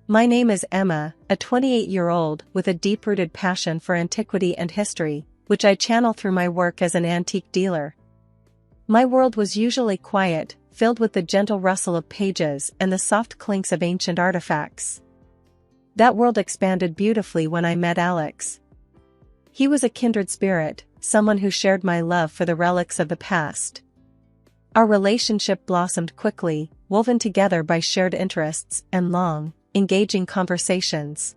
My name is Emma, a 28-year-old with a deep-rooted passion for antiquity and history, which I channel through my work as an antique dealer. My world was usually quiet, filled with the gentle rustle of pages and the soft clinks of ancient artifacts. That world expanded beautifully when I met Alex. He was a kindred spirit, someone who shared my love for the relics of the past. Our relationship blossomed quickly, woven together by shared interests and long, engaging conversations.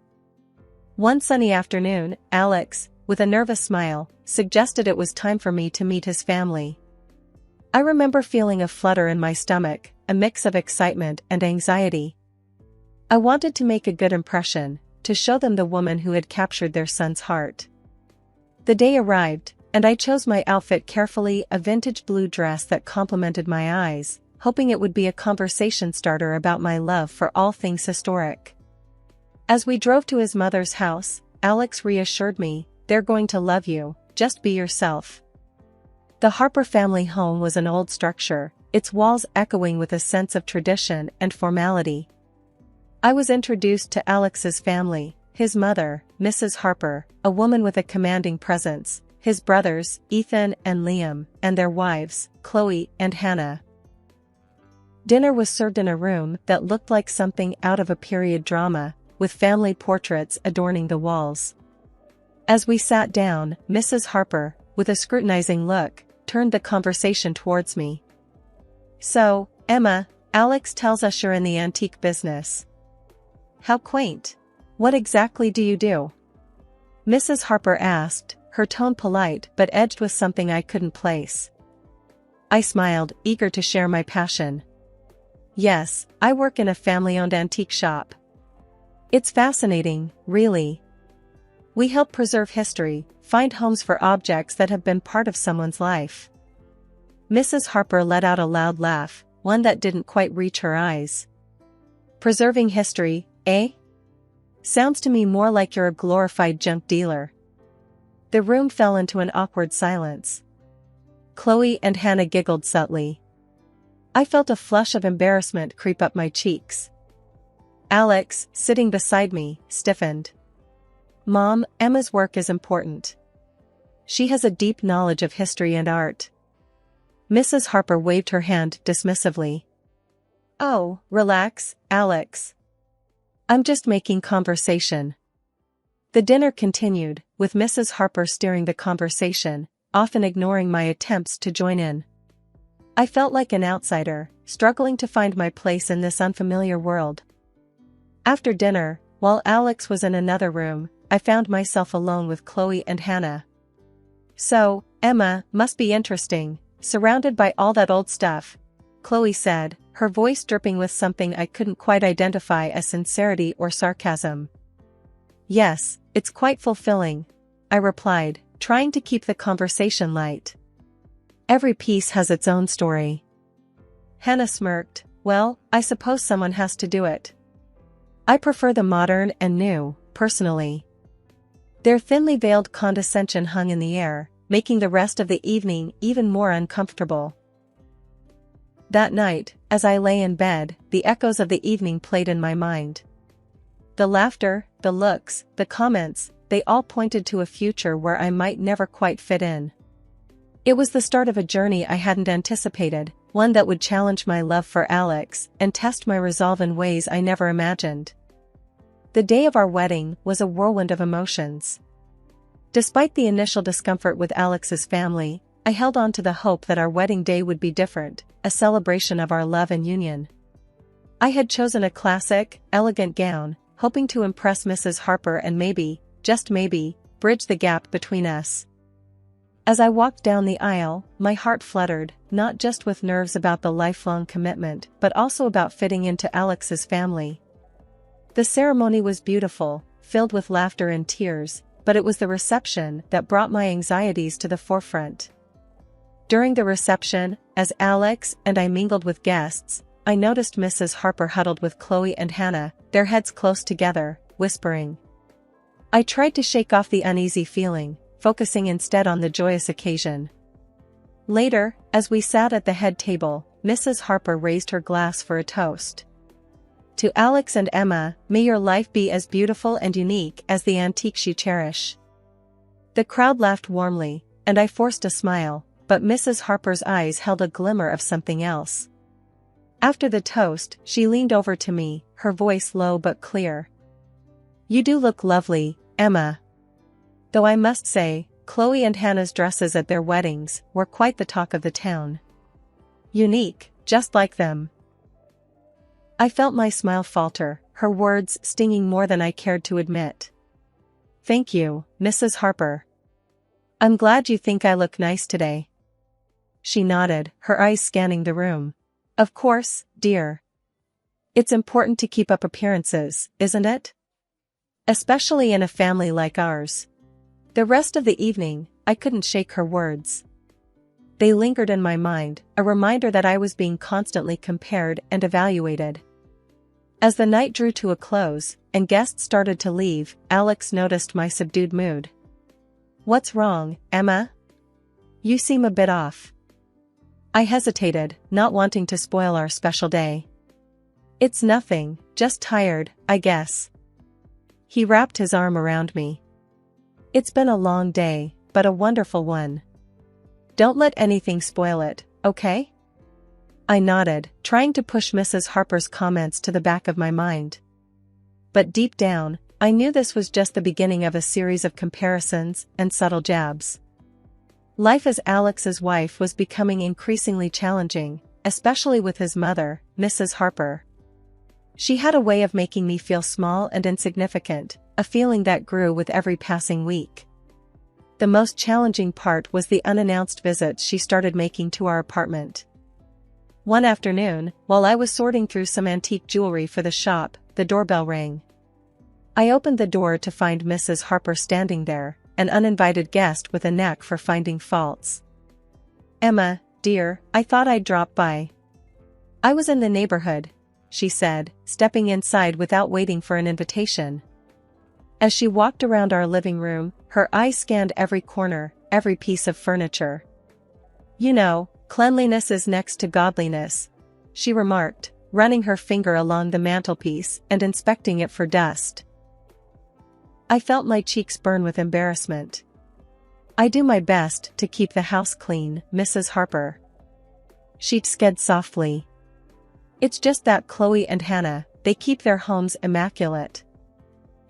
One sunny afternoon, Alex, with a nervous smile, suggested it was time for me to meet his family. I remember feeling a flutter in my stomach, a mix of excitement and anxiety. I wanted to make a good impression, to show them the woman who had captured their son's heart. The day arrived, and I chose my outfit carefully, a vintage blue dress that complemented my eyes, hoping it would be a conversation starter about my love for all things historic. As we drove to his mother's house, Alex reassured me, "They're going to love you, just be yourself." The Harper family home was an old structure, its walls echoing with a sense of tradition and formality. I was introduced to Alex's family, his mother, Mrs. Harper, a woman with a commanding presence, his brothers, Ethan and Liam, and their wives, Chloe and Hannah. Dinner was served in a room that looked like something out of a period drama, with family portraits adorning the walls. As we sat down, Mrs. Harper, with a scrutinizing look, turned the conversation towards me. "So, Emma, Alex tells us you're in the antique business. How quaint. What exactly do you do?" Mrs. Harper asked, her tone polite but edged with something I couldn't place. I smiled, eager to share my passion. "Yes, I work in a family-owned antique shop. It's fascinating, really. We help preserve history, find homes for objects that have been part of someone's life." Mrs. Harper let out a loud laugh, one that didn't quite reach her eyes. "Preserving history, eh? Sounds to me more like you're a glorified junk dealer." The room fell into an awkward silence. Chloe and Hannah giggled subtly. I felt a flush of embarrassment creep up my cheeks. Alex, sitting beside me, stiffened. "Mom, Emma's work is important. She has a deep knowledge of history and art." Mrs. Harper waved her hand dismissively. "Oh, relax, Alex. I'm just making conversation." The dinner continued, with Mrs. Harper steering the conversation, often ignoring my attempts to join in. I felt like an outsider, struggling to find my place in this unfamiliar world. After dinner, while Alex was in another room, I found myself alone with Chloe and Hannah. "So, Emma, must be interesting, surrounded by all that old stuff," Chloe said, her voice dripping with something I couldn't quite identify as sincerity or sarcasm. "Yes, it's quite fulfilling," I replied, trying to keep the conversation light. "Every piece has its own story." Hannah smirked. "Well, I suppose someone has to do it. I prefer the modern and new, personally." Their thinly veiled condescension hung in the air, making the rest of the evening even more uncomfortable. That night, as I lay in bed, the echoes of the evening played in my mind. The laughter, the looks, the comments, they all pointed to a future where I might never quite fit in. It was the start of a journey I hadn't anticipated, one that would challenge my love for Alex and test my resolve in ways I never imagined. The day of our wedding was a whirlwind of emotions. Despite the initial discomfort with Alex's family, I held on to the hope that our wedding day would be different, a celebration of our love and union. I had chosen a classic, elegant gown, hoping to impress Mrs. Harper and maybe, just maybe, bridge the gap between us. As I walked down the aisle, my heart fluttered, not just with nerves about the lifelong commitment but also about fitting into Alex's family. The ceremony was beautiful, filled with laughter and tears, but it was the reception that brought my anxieties to the forefront. During the reception, as Alex and I mingled with guests, I noticed Mrs. Harper huddled with Chloe and Hannah, their heads close together, whispering. I tried to shake off the uneasy feeling, focusing instead on the joyous occasion. Later, as we sat at the head table, Mrs. Harper raised her glass for a toast. To Alex and Emma, may your life be as beautiful and unique as the antiques you cherish. The crowd laughed warmly, and I forced a smile, but Mrs. Harper's eyes held a glimmer of something else. After the toast, she leaned over to me, her voice low but clear. You do look lovely, Emma. Though I must say, Chloe and Hannah's dresses at their weddings were quite the talk of the town. Unique, just like them. I felt my smile falter, her words stinging more than I cared to admit. Thank you, Mrs. Harper. I'm glad you think I look nice today. She nodded, her eyes scanning the room. Of course, dear. It's important to keep up appearances, isn't it? Especially in a family like ours. The rest of the evening, I couldn't shake her words. They lingered in my mind, a reminder that I was being constantly compared and evaluated. As the night drew to a close, and guests started to leave, Alex noticed my subdued mood. What's wrong, Emma? You seem a bit off. I hesitated, not wanting to spoil our special day. It's nothing, just tired, I guess. He wrapped his arm around me. It's been a long day, but a wonderful one. Don't let anything spoil it, okay? I nodded, trying to push Mrs. Harper's comments to the back of my mind. But deep down, I knew this was just the beginning of a series of comparisons and subtle jabs. Life as Alex's wife was becoming increasingly challenging, especially with his mother, Mrs. Harper. She had a way of making me feel small and insignificant, a feeling that grew with every passing week. The most challenging part was the unannounced visits she started making to our apartment. One afternoon, while I was sorting through some antique jewelry for the shop, the doorbell rang. I opened the door to find Mrs. Harper standing there, an uninvited guest with a knack for finding faults. Emma, dear, I thought I'd drop by. I was in the neighborhood, she said, stepping inside without waiting for an invitation. As she walked around our living room, her eyes scanned every corner, every piece of furniture. You know, cleanliness is next to godliness, she remarked, running her finger along the mantelpiece and inspecting it for dust. I felt my cheeks burn with embarrassment. I do my best to keep the house clean, Mrs. Harper. She said softly. It's just that Chloe and Hannah, they keep their homes immaculate.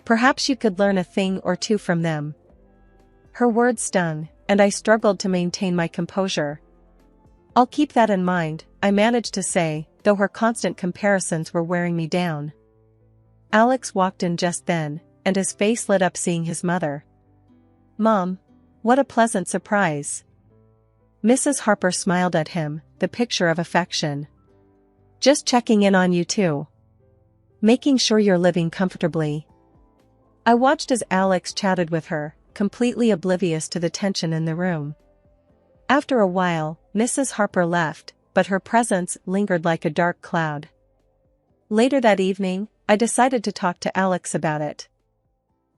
Perhaps you could learn a thing or two from them. Her words stung, and I struggled to maintain my composure. I'll keep that in mind, I managed to say, though her constant comparisons were wearing me down. Alex walked in just then, and his face lit up seeing his mother. Mom, what a pleasant surprise. Mrs. Harper smiled at him, the picture of affection. Just checking in on you too. Making sure you're living comfortably. I watched as Alex chatted with her, completely oblivious to the tension in the room. After a while, Mrs. Harper left, but her presence lingered like a dark cloud. Later that evening, I decided to talk to Alex about it.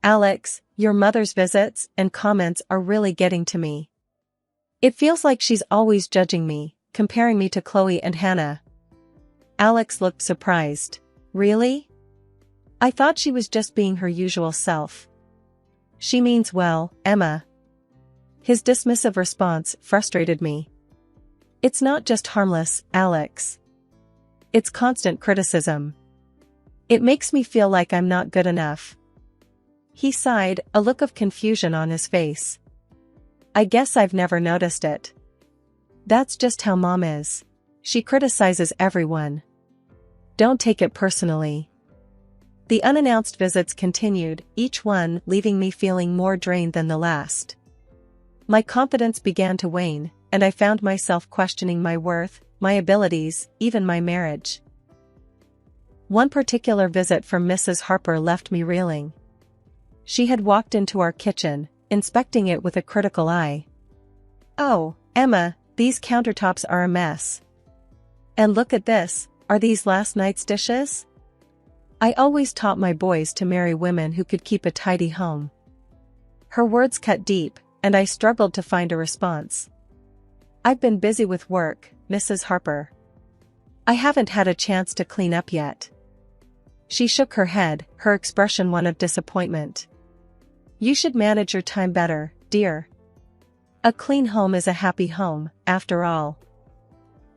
Alex, your mother's visits and comments are really getting to me. It feels like she's always judging me, comparing me to Chloe and Hannah. Alex looked surprised. Really? I thought she was just being her usual self. She means well, Emma. His dismissive response frustrated me. It's not just harmless, Alex. It's constant criticism. It makes me feel like I'm not good enough. He sighed, a look of confusion on his face. I guess I've never noticed it. That's just how Mom is. She criticizes everyone. Don't take it personally. The unannounced visits continued, each one leaving me feeling more drained than the last. My confidence began to wane, and I found myself questioning my worth, my abilities, even my marriage. One particular visit from Mrs. Harper left me reeling. She had walked into our kitchen, inspecting it with a critical eye. Oh, Emma, these countertops are a mess. And look at this, are these last night's dishes? I always taught my boys to marry women who could keep a tidy home. Her words cut deep, and I struggled to find a response. I've been busy with work, Mrs. Harper. I haven't had a chance to clean up yet. She shook her head, her expression one of disappointment. You should manage your time better, dear. A clean home is a happy home, after all.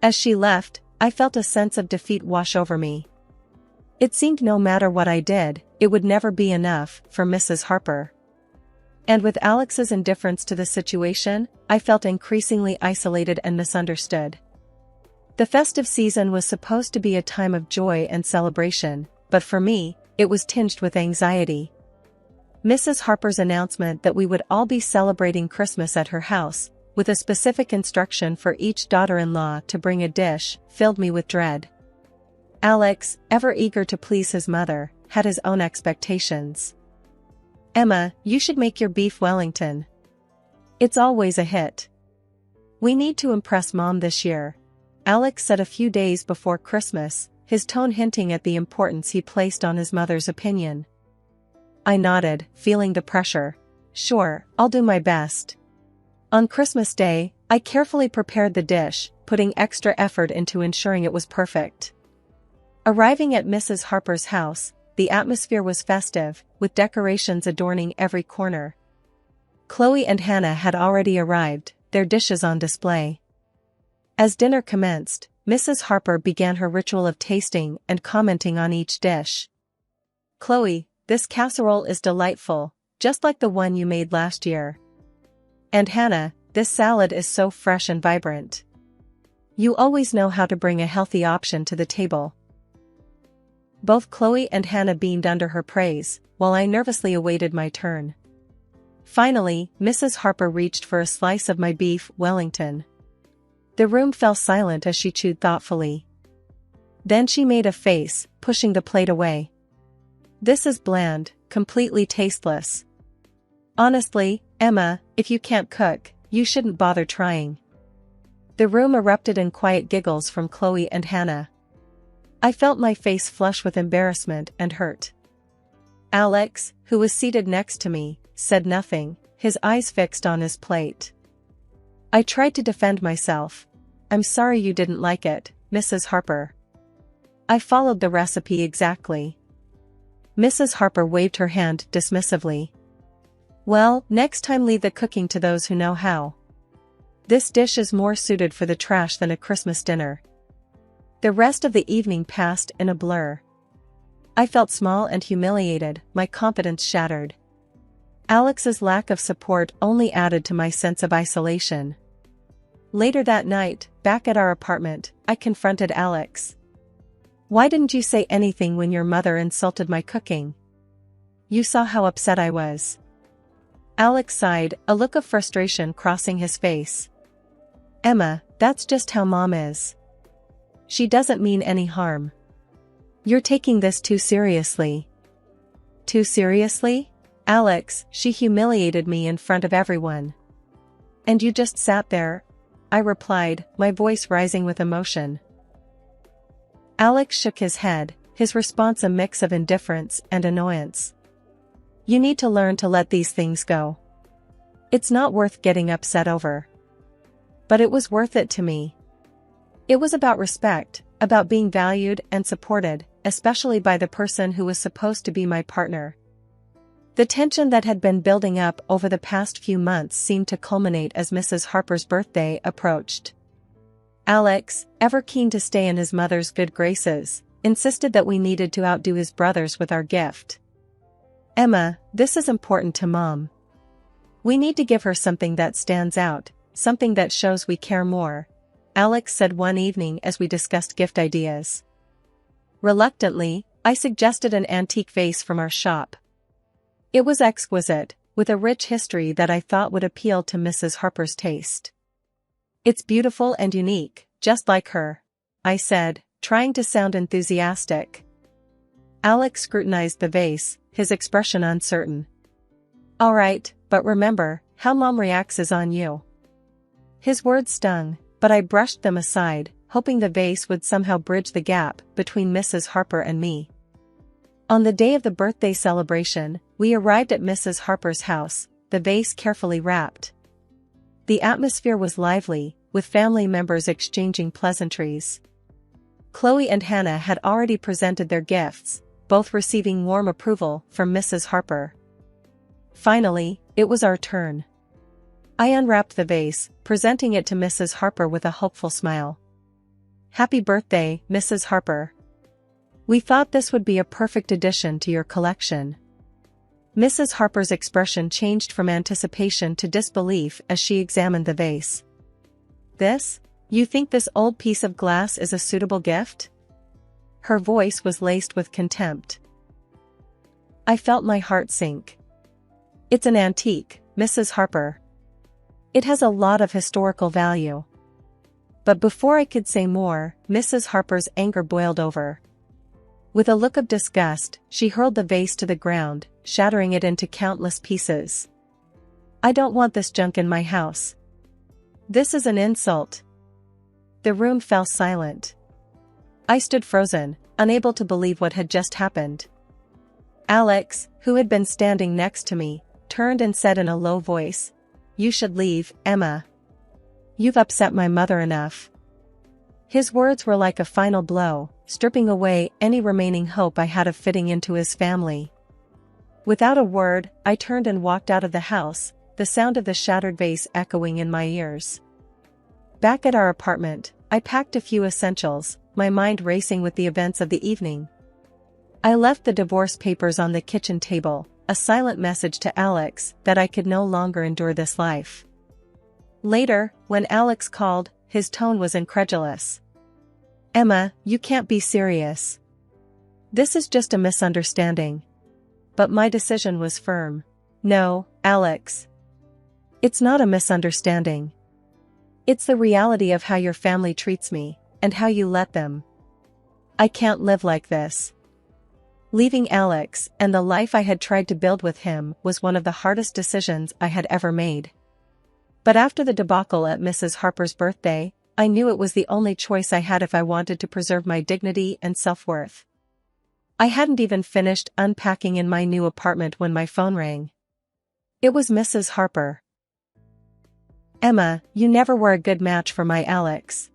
As she left, I felt a sense of defeat wash over me. It seemed no matter what I did, it would never be enough for Mrs. Harper. And with Alex's indifference to the situation, I felt increasingly isolated and misunderstood. The festive season was supposed to be a time of joy and celebration, but for me, it was tinged with anxiety. Mrs. Harper's announcement that we would all be celebrating Christmas at her house, with a specific instruction for each daughter-in-law to bring a dish, filled me with dread. Alex, ever eager to please his mother, had his own expectations. Emma, you should make your beef Wellington. It's always a hit. We need to impress Mom this year, Alex said a few days before Christmas, his tone hinting at the importance he placed on his mother's opinion. I nodded, feeling the pressure. Sure, I'll do my best. On Christmas Day, I carefully prepared the dish, putting extra effort into ensuring it was perfect. Arriving at Mrs. Harper's house, the atmosphere was festive, with decorations adorning every corner. Chloe and Hannah had already arrived, their dishes on display. As dinner commenced, Mrs. Harper began her ritual of tasting and commenting on each dish. Chloe, this casserole is delightful, just like the one you made last year. And Hannah, this salad is so fresh and vibrant. You always know how to bring a healthy option to the table. Both Chloe and Hannah beamed under her praise, while I nervously awaited my turn. Finally, Mrs. Harper reached for a slice of my beef Wellington. The room fell silent as she chewed thoughtfully. Then she made a face, pushing the plate away. This is bland, completely tasteless. Honestly, Emma, if you can't cook, you shouldn't bother trying. The room erupted in quiet giggles from Chloe and Hannah. I felt my face flush with embarrassment and hurt. Alex, who was seated next to me, said nothing, his eyes fixed on his plate. I tried to defend myself. I'm sorry you didn't like it, Mrs. Harper. I followed the recipe exactly. Mrs. Harper waved her hand dismissively. Well, next time leave the cooking to those who know how. This dish is more suited for the trash than a Christmas dinner. The rest of the evening passed in a blur. I felt small and humiliated, my confidence shattered. Alex's lack of support only added to my sense of isolation. Later that night, back at our apartment, I confronted Alex. Why didn't you say anything when your mother insulted my cooking? You saw how upset I was. Alex sighed, a look of frustration crossing his face. Emma, that's just how Mom is. She doesn't mean any harm. You're taking this too seriously. Too seriously? Alex, she humiliated me in front of everyone. And you just sat there? I replied, my voice rising with emotion. Alex shook his head, his response a mix of indifference and annoyance. You need to learn to let these things go. It's not worth getting upset over. But it was worth it to me. It was about respect, about being valued and supported, especially by the person who was supposed to be my partner. The tension that had been building up over the past few months seemed to culminate as Mrs. Harper's birthday approached. Alex, ever keen to stay in his mother's good graces, insisted that we needed to outdo his brothers with our gift. Emma, this is important to Mom. We need to give her something that stands out, something that shows we care more, Alex said one evening as we discussed gift ideas. Reluctantly, I suggested an antique vase from our shop. It was exquisite, with a rich history that I thought would appeal to Mrs. Harper's taste. It's beautiful and unique, just like her, I said, trying to sound enthusiastic. Alex scrutinized the vase, his expression uncertain. All right, but remember, how Mom reacts is on you. His words stung, but I brushed them aside, hoping the vase would somehow bridge the gap between Mrs. Harper and me. On the day of the birthday celebration, we arrived at Mrs. Harper's house, the vase carefully wrapped. The atmosphere was lively, with family members exchanging pleasantries. Chloe and Hannah had already presented their gifts, both receiving warm approval from Mrs. Harper. Finally, it was our turn. I unwrapped the vase, presenting it to Mrs. Harper with a hopeful smile. "Happy birthday, Mrs. Harper. We thought this would be a perfect addition to your collection." Mrs. Harper's expression changed from anticipation to disbelief as she examined the vase. "This? You think this old piece of glass is a suitable gift?" Her voice was laced with contempt. I felt my heart sink. "It's an antique, Mrs. Harper. It has a lot of historical value." But before I could say more, Mrs. Harper's anger boiled over. With a look of disgust, she hurled the vase to the ground, shattering it into countless pieces. "I don't want this junk in my house. This is an insult." The room fell silent. I stood frozen, unable to believe what had just happened. Alex, who had been standing next to me, turned and said in a low voice, "You should leave, Emma. You've upset my mother enough." His words were like a final blow, stripping away any remaining hope I had of fitting into his family. Without a word, I turned and walked out of the house, the sound of the shattered vase echoing in my ears. Back at our apartment, I packed a few essentials, my mind racing with the events of the evening. I left the divorce papers on the kitchen table, a silent message to Alex that I could no longer endure this life. Later, when Alex called, his tone was incredulous. "Emma, you can't be serious. This is just a misunderstanding." But my decision was firm. "No, Alex. It's not a misunderstanding. It's the reality of how your family treats me, and how you let them. I can't live like this." Leaving Alex and the life I had tried to build with him was one of the hardest decisions I had ever made. But after the debacle at Mrs. Harper's birthday, I knew it was the only choice I had if I wanted to preserve my dignity and self-worth. I hadn't even finished unpacking in my new apartment when my phone rang. It was Mrs. Harper. "Emma, you never were a good match for my Alex.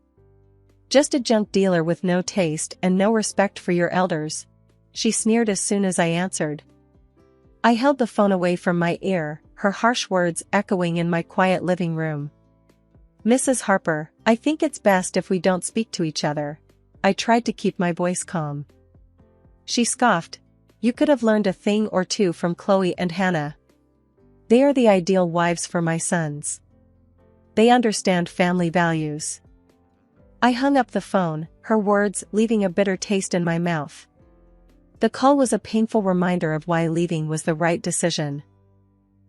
Just a junk dealer with no taste and no respect for your elders," she sneered as soon as I answered. I held the phone away from my ear, her harsh words echoing in my quiet living room. "Mrs. Harper, I think it's best if we don't speak to each other." I tried to keep my voice calm. She scoffed. "You could have learned a thing or two from Chloe and Hannah. They are the ideal wives for my sons. They understand family values." I hung up the phone, her words leaving a bitter taste in my mouth. The call was a painful reminder of why leaving was the right decision.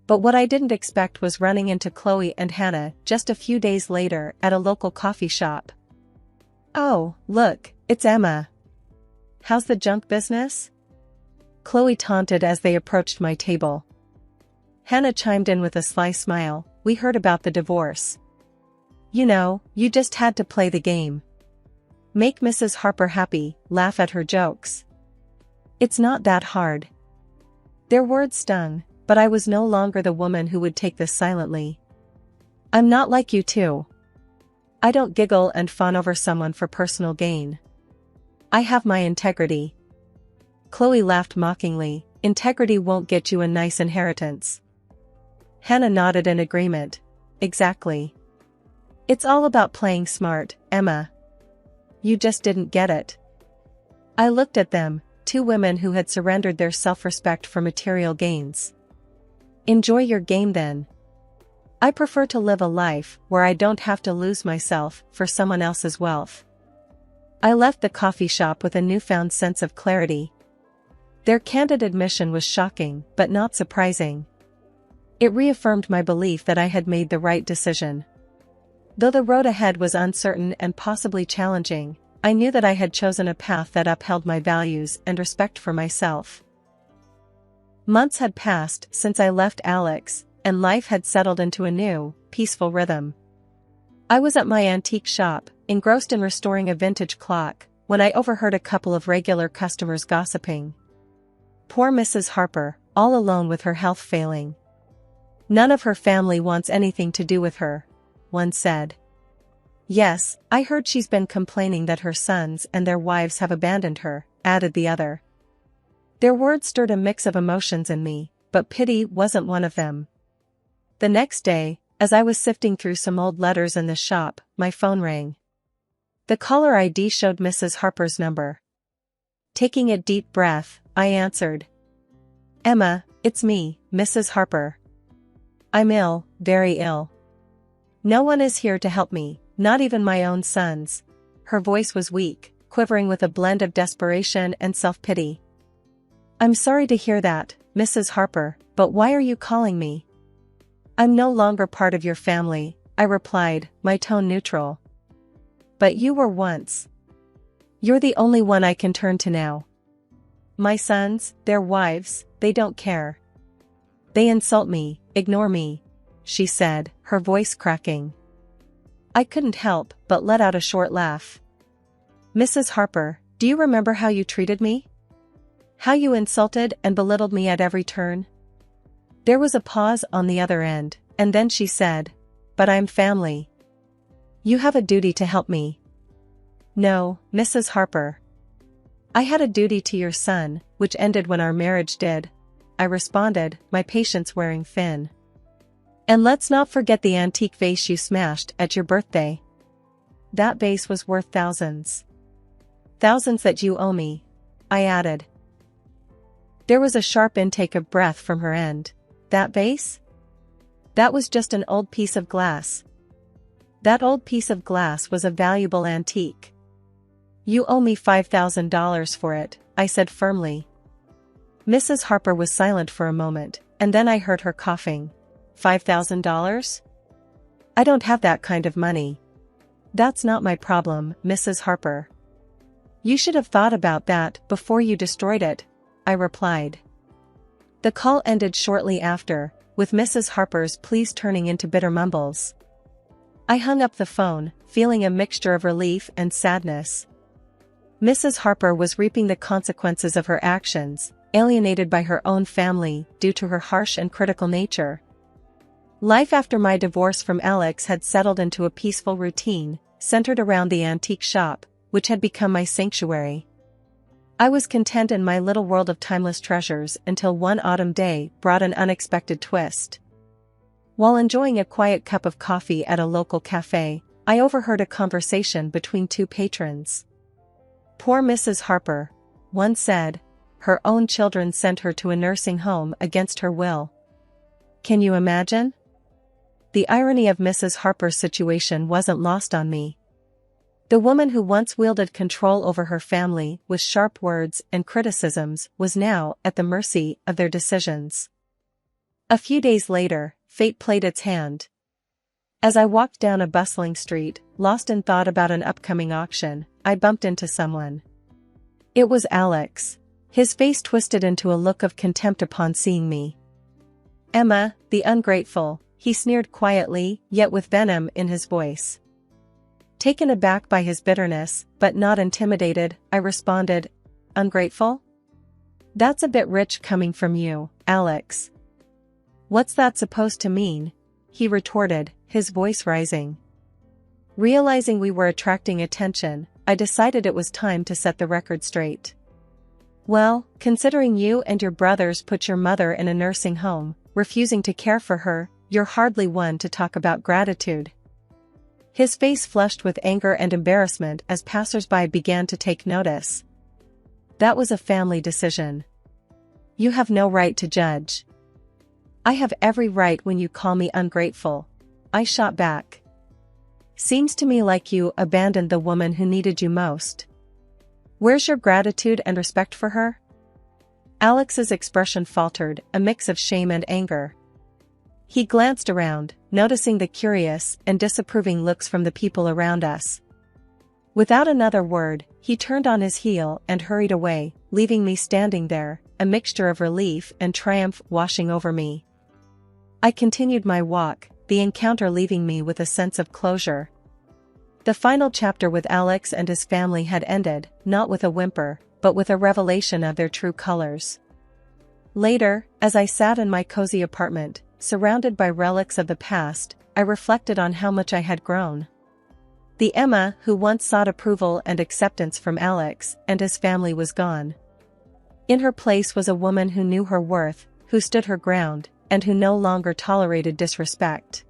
But what I didn't expect was running into Chloe and Hannah just a few days later at a local coffee shop. "Oh, look, it's Emma. How's the junk business?" Chloe taunted as they approached my table. Hannah chimed in with a sly smile. "We heard about the divorce. You know, you just had to play the game. Make Mrs. Harper happy, laugh at her jokes. It's not that hard." Their words stung, but I was no longer the woman who would take this silently. "I'm not like you two. I don't giggle and fawn over someone for personal gain. I have my integrity." Chloe laughed mockingly. "Integrity won't get you a nice inheritance." Hannah nodded in agreement. "Exactly. It's all about playing smart, Emma. You just didn't get it." I looked at them, two women who had surrendered their self-respect for material gains. "Enjoy your game then. I prefer to live a life where I don't have to lose myself for someone else's wealth." I left the coffee shop with a newfound sense of clarity. Their candid admission was shocking, but not surprising. It reaffirmed my belief that I had made the right decision. Though the road ahead was uncertain and possibly challenging, I knew that I had chosen a path that upheld my values and respect for myself. Months had passed since I left Alex, and life had settled into a new, peaceful rhythm. I was at my antique shop, engrossed in restoring a vintage clock, when I overheard a couple of regular customers gossiping. "Poor Mrs. Harper, all alone with her health failing. None of her family wants anything to do with her," one said. "Yes, I heard she's been complaining that her sons and their wives have abandoned her," added the other. Their words stirred a mix of emotions in me, but pity wasn't one of them. The next day, as I was sifting through some old letters in the shop, my phone rang. The caller ID showed Mrs. Harper's number. Taking a deep breath, I answered. "Emma, it's me, Mrs. Harper. I'm ill, very ill. No one is here to help me, not even my own sons." Her voice was weak, quivering with a blend of desperation and self-pity. "I'm sorry to hear that, Mrs. Harper, but why are you calling me?" "I'm no longer part of your family," I replied, my tone neutral. "But you were once. You're the only one I can turn to now. My sons, their wives, they don't care. They insult me, ignore me," she said, her voice cracking. I couldn't help but let out a short laugh. "Mrs. Harper, do you remember how you treated me? How you insulted and belittled me at every turn?" There was a pause on the other end, and then she said, "But I'm family. You have a duty to help me." "No, Mrs. Harper. I had a duty to your son, which ended when our marriage did," I responded, my patience wearing thin. "And let's not forget the antique vase you smashed at your birthday. That vase was worth thousands. Thousands that you owe me," I added. There was a sharp intake of breath from her end. "That vase? That was just an old piece of glass." "That old piece of glass was a valuable antique. You owe me $5,000 for it," I said firmly. Mrs. Harper was silent for a moment, and then I heard her coughing. $5,000? I don't have that kind of money. That's not my problem, Mrs. Harper. You should have thought about that before you destroyed it, I replied. The call ended shortly after, with Mrs. Harper's pleas turning into bitter mumbles. I hung up the phone, feeling a mixture of relief and sadness. Mrs. Harper was reaping the consequences of her actions, alienated by her own family due to her harsh and critical nature. Life after my divorce from Alex had settled into a peaceful routine, centered around the antique shop, which had become my sanctuary. I was content in my little world of timeless treasures until one autumn day brought an unexpected twist. While enjoying a quiet cup of coffee at a local cafe, I overheard a conversation between two patrons. "Poor Mrs. Harper," one said. "Her own children sent her to a nursing home against her will. Can you imagine?" The irony of Mrs. Harper's situation wasn't lost on me. The woman who once wielded control over her family with sharp words and criticisms was now at the mercy of their decisions. A few days later, fate played its hand. As I walked down a bustling street, lost in thought about an upcoming auction, I bumped into someone. It was Alex. His face twisted into a look of contempt upon seeing me. "Emma, the ungrateful," he sneered quietly, yet with venom in his voice. Taken aback by his bitterness, but not intimidated, I responded, "Ungrateful? That's a bit rich coming from you, Alex." "What's that supposed to mean?" he retorted, his voice rising. Realizing we were attracting attention, I decided it was time to set the record straight. "Well, considering you and your brothers put your mother in a nursing home, refusing to care for her, you're hardly one to talk about gratitude." His face flushed with anger and embarrassment as passers-by began to take notice. "That was a family decision. You have no right to judge." "I have every right when you call me ungrateful," I shot back. "Seems to me like you abandoned the woman who needed you most. Where's your gratitude and respect for her?" Alex's expression faltered, a mix of shame and anger. He glanced around, noticing the curious and disapproving looks from the people around us. Without another word, he turned on his heel and hurried away, leaving me standing there, a mixture of relief and triumph washing over me. I continued my walk, the encounter leaving me with a sense of closure. The final chapter with Alex and his family had ended, not with a whimper, but with a revelation of their true colors. Later, as I sat in my cozy apartment, surrounded by relics of the past, I reflected on how much I had grown. The Emma who once sought approval and acceptance from Alex and his family was gone. In her place was a woman who knew her worth, who stood her ground, and who no longer tolerated disrespect.